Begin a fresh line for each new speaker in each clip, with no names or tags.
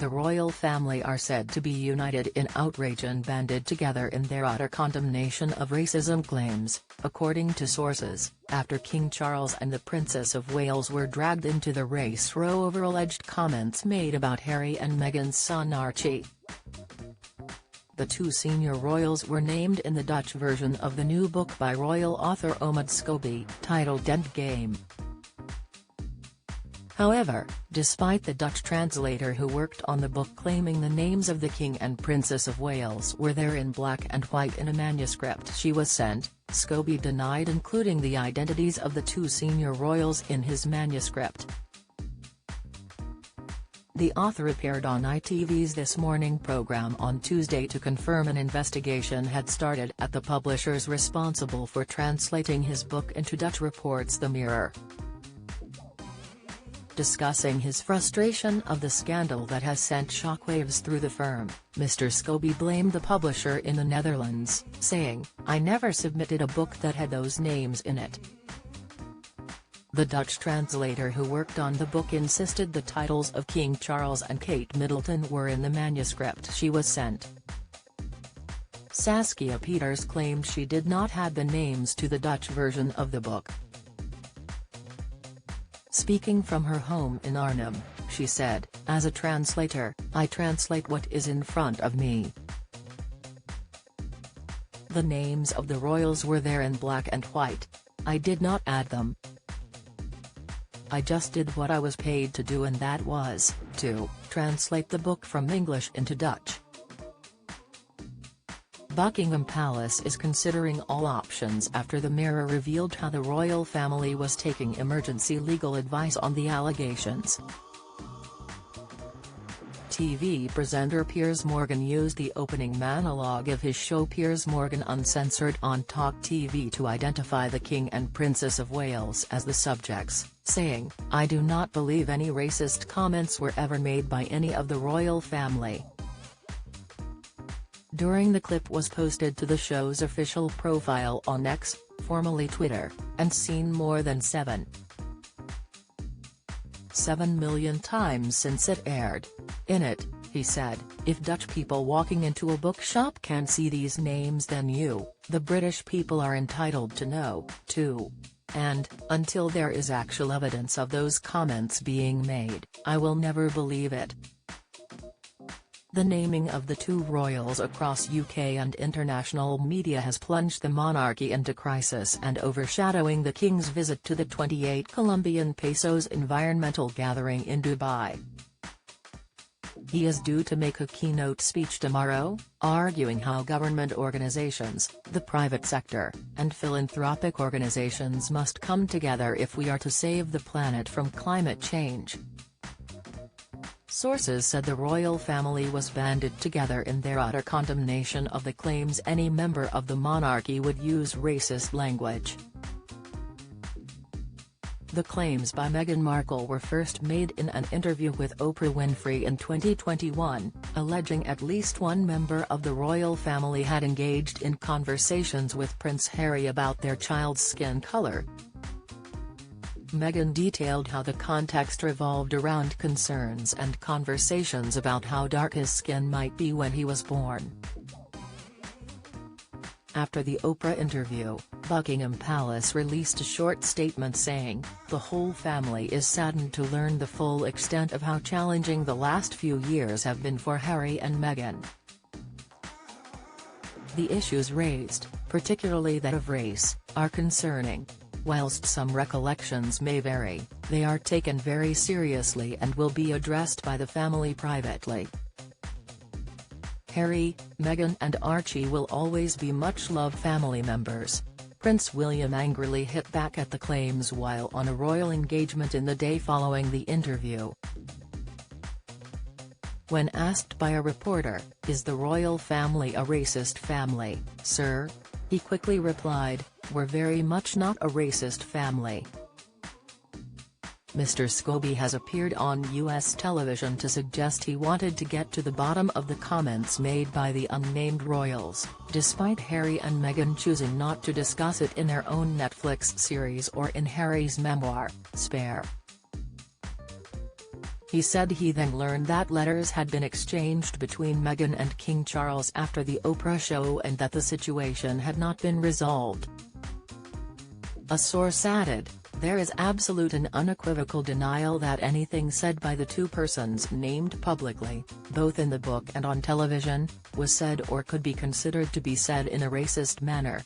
the royal family are said to be united in outrage and banded together in their utter condemnation of racism claims, according to sources, after King Charles and the Princess of Wales were dragged into the race row over alleged comments made about Harry and Meghan's son Archie. The two senior royals were named in the Dutch version of the new book by royal author Omid Scobie, titled Endgame. However, despite the Dutch translator who worked on the book claiming the names of the King and Princess of Wales were there in black and white in a manuscript she was sent, Scobie denied including the identities of the two senior royals in his manuscript. The author appeared on ITV's This Morning programme on Tuesday to confirm an investigation had started at the publishers responsible for translating his book into Dutch, reports The Mirror. Discussing his frustration of the scandal that has sent shockwaves through the firm, Mr. Scobie blamed the publisher in the Netherlands, saying, "I never submitted a book that had those names in it." The Dutch translator who worked on the book insisted the titles of King Charles and Kate Middleton were in the manuscript she was sent. Saskia Peters claimed she did not add the names to the Dutch version of the book. Speaking from her home in Arnhem, she said, "As a translator, I translate what is in front of me. The names of the royals were there in black and white. I did not add them. I just did what I was paid to do, and that was, to translate the book from English into Dutch." Buckingham Palace is considering all options after the Mirror revealed how the royal family was taking emergency legal advice on the allegations. TV presenter Piers Morgan used the opening monologue of his show Piers Morgan Uncensored on Talk TV to identify the King and Princess of Wales as the subjects, saying, "I do not believe any racist comments were ever made by any of the royal family." During the clip was posted to the show's official profile on X, formerly Twitter, and seen more than 7 million times since it aired. In it, he said, "If Dutch people walking into a bookshop can see these names, then you, the British people, are entitled to know, too. And, until there is actual evidence of those comments being made, I will never believe it." The naming of the two royals across UK and international media has plunged the monarchy into crisis and overshadowing the King's visit to the 28 Colombian pesos environmental gathering in Dubai. He is due to make a keynote speech tomorrow, arguing how government organizations, the private sector, and philanthropic organizations must come together if we are to save the planet from climate change. Sources said the royal family was banded together in their utter condemnation of the claims any member of the monarchy would use racist language. The claims by Meghan Markle were first made in an interview with Oprah Winfrey in 2021, alleging at least one member of the royal family had engaged in conversations with Prince Harry about their child's skin color. Meghan detailed how the context revolved around concerns and conversations about how dark his skin might be when he was born. After the Oprah interview, Buckingham Palace released a short statement saying, "The whole family is saddened to learn the full extent of how challenging the last few years have been for Harry and Meghan. The issues raised, particularly that of race, are concerning. Whilst some recollections may vary, they are taken very seriously and will be addressed by the family privately. Harry, Meghan and Archie will always be much-loved family members." Prince William angrily hit back at the claims while on a royal engagement in the day following the interview. When asked by a reporter, "Is the royal family a racist family, sir?" he quickly replied, "We're very much not a racist family." Mr. Scobie has appeared on US television to suggest he wanted to get to the bottom of the comments made by the unnamed royals, despite Harry and Meghan choosing not to discuss it in their own Netflix series or in Harry's memoir, Spare. He said he then learned that letters had been exchanged between Meghan and King Charles after the Oprah show and that the situation had not been resolved. A source added, "There is absolute and unequivocal denial that anything said by the two persons named publicly, both in the book and on television, was said or could be considered to be said in a racist manner.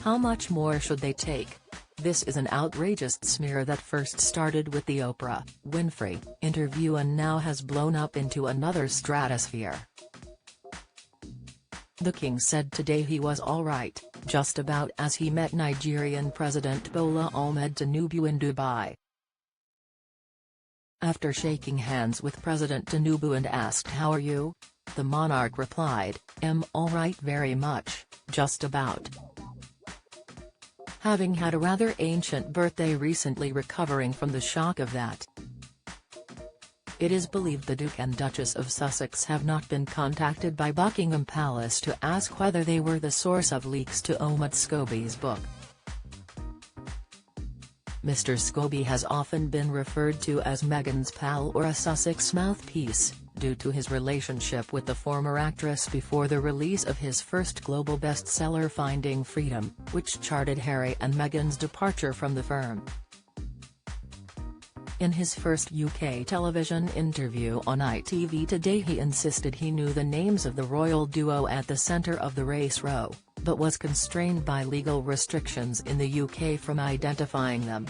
How much more should they take? This is an outrageous smear that first started with the Oprah Winfrey interview and now has blown up into another stratosphere." The king said today he was all right, just about, as he met Nigerian President Bola Ahmed Tinubu in Dubai. After shaking hands with President Tinubu and asked "How are you?" the monarch replied, "I'm all right very much, just about." Having had a rather ancient birthday recently, recovering from the shock of that. It is believed the Duke and Duchess of Sussex have not been contacted by Buckingham Palace to ask whether they were the source of leaks to Omid Scobie's book. Mr. Scobie has often been referred to as Meghan's pal or a Sussex mouthpiece, due to his relationship with the former actress before the release of his first global bestseller Finding Freedom, which charted Harry and Meghan's departure from the firm. In his first UK television interview on ITV Today, he insisted he knew the names of the royal duo at the centre of the race row, but was constrained by legal restrictions in the UK from identifying them.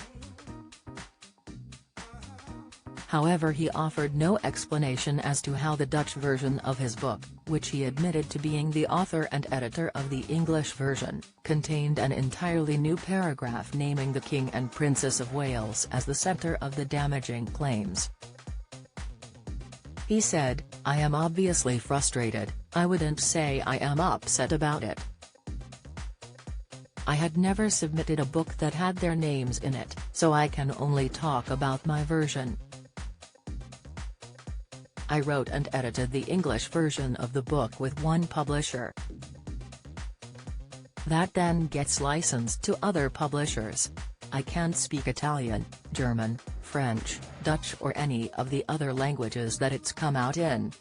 However, he offered no explanation as to how the Dutch version of his book, which he admitted to being the author and editor of the English version, contained an entirely new paragraph naming the King and Princess of Wales as the centre of the damaging claims. He said, "I am obviously frustrated. I wouldn't say I am upset about it. I had never submitted a book that had their names in it, so I can only talk about my version. I wrote and edited the English version of the book with one publisher. That then gets licensed to other publishers. I can't speak Italian, German, French, Dutch or any of the other languages that it's come out in."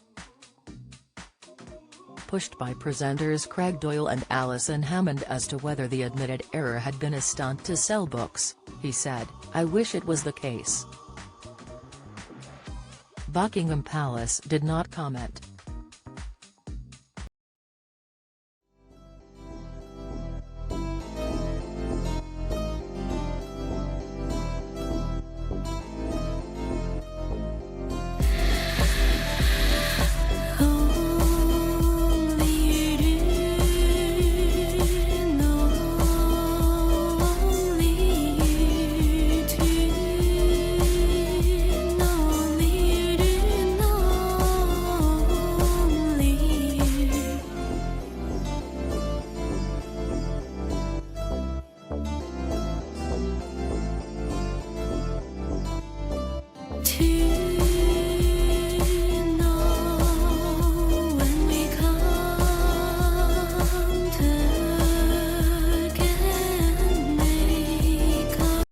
Pushed by presenters Craig Doyle and Alison Hammond as to whether the admitted error had been a stunt to sell books, he said, "I wish it was the case." Buckingham Palace did not comment.
To